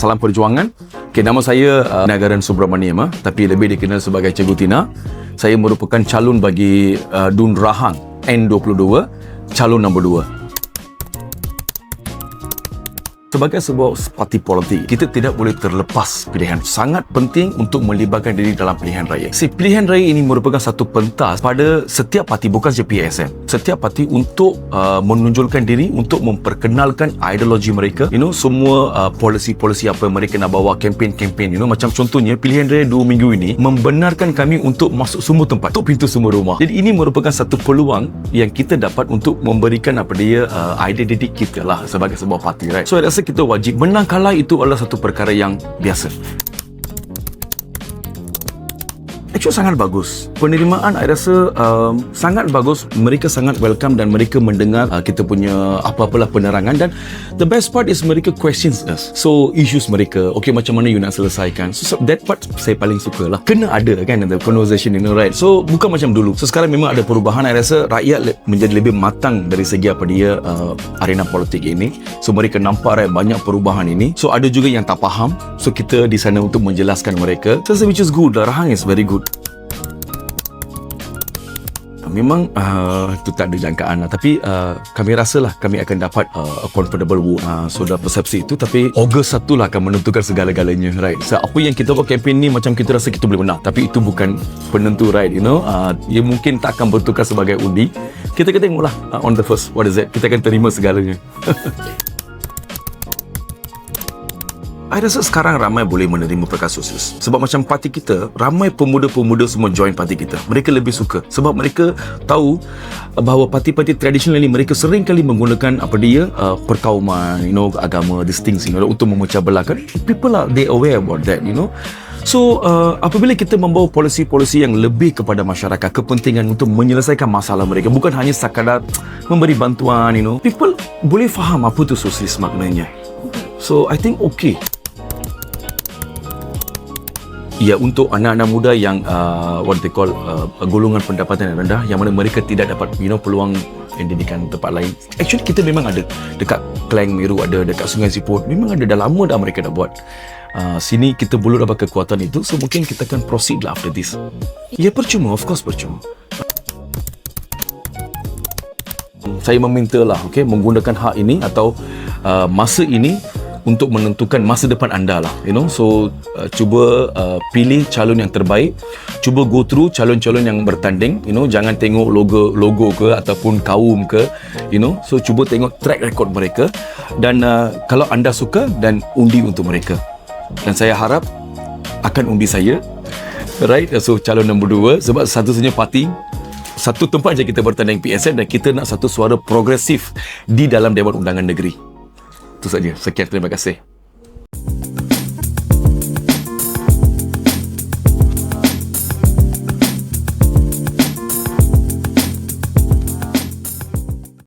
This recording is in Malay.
Salam Perjuangan. Okay, nama saya Nagaran Subramaniam, tapi lebih dikenal sebagai Cikgu Tina. Saya merupakan calon bagi Dun Rahang N22, calon nombor 2. Sebagai sebuah parti politik, kita tidak boleh terlepas pilihan. Sangat penting untuk melibatkan diri dalam pilihan raya. Pilihan raya ini merupakan satu pentas pada setiap parti, bukan sahaja PSM. Setiap parti untuk menonjolkan diri, untuk memperkenalkan ideologi mereka. Semua polisi-polisi apa yang mereka nak bawa, kempen-kempen. Macam contohnya, pilihan raya 2 minggu ini membenarkan kami untuk masuk semua tempat, tutup pintu semua rumah. Jadi ini merupakan satu peluang yang kita dapat untuk memberikan identiti kita lah sebagai sebuah parti, right? So, saya rasa kita wajib. Menang kalah itu adalah satu perkara yang biasa. Actually sangat bagus. Penerimaan saya rasa sangat bagus. Mereka sangat welcome dan mereka mendengar kita punya apa-apalah penerangan, dan the best part is mereka questions us. So issues mereka, okay, macam mana you nak selesaikan. So that part saya paling suka lah. Kena ada kan the conversation, right? So bukan macam dulu. So sekarang memang ada perubahan. Saya rasa rakyat menjadi lebih matang dari segi arena politik ini. So mereka nampak banyak perubahan ini. So ada juga yang tak faham. So kita di sana untuk menjelaskan mereka. So which is good. Rahang is very good. Memang itu tak ada jangkaan lah, tapi kami rasalah kami akan dapat a comfortable vote. So dah persepsi itu, tapi Ogos 1 lah akan menentukan segala-galanya, right? So apa yang kita buat kempen ni, macam kita rasa kita boleh menang, tapi itu bukan penentu, right? Ia mungkin tak akan bertukar sebagai undi. Kita tengoklah on the first, what is it? Kita akan terima segalanya. Saya rasa sekarang ramai boleh menerima perkara sosial. Sebab macam parti kita, ramai pemuda-pemuda semua join parti kita. Mereka lebih suka. Sebab mereka tahu bahawa parti-parti tradisional ini, mereka sering kali menggunakan perkauman, agama, these things, untuk memecah belahkan. People are, they aware about that, So, apabila kita membawa polisi-polisi yang lebih kepada masyarakat, kepentingan untuk menyelesaikan masalah mereka, bukan hanya sekadar memberi bantuan, people boleh faham apa tu sosialis maknanya. So, I think okay. Ya, untuk anak-anak muda yang what they call golongan pendapatan yang rendah, yang mana mereka tidak dapat peluang pendidikan tempat lain. Actually kita memang ada dekat Klang Meru, ada dekat Sungai Siput, memang ada, dah lama dah mereka dah buat. Sini kita belum dapat kekuatan itu, so mungkin kita akan proceed lah after this. Ya, percuma, of course percuma. Saya meminta lah, okay, menggunakan hak ini atau masa ini untuk menentukan masa depan anda lah, So cuba pilih calon yang terbaik, cuba go through calon-calon yang bertanding, jangan tengok logo ke ataupun kaum ke, So cuba tengok track record mereka, dan kalau anda suka, dan undi untuk mereka. Dan saya harap akan undi saya, right? So calon nombor 2, sebab satu-satunya parti, satu tempat je kita bertanding PSM, dan kita nak satu suara progresif di dalam Dewan Undangan Negeri. Itu saja. Sekian, terima kasih.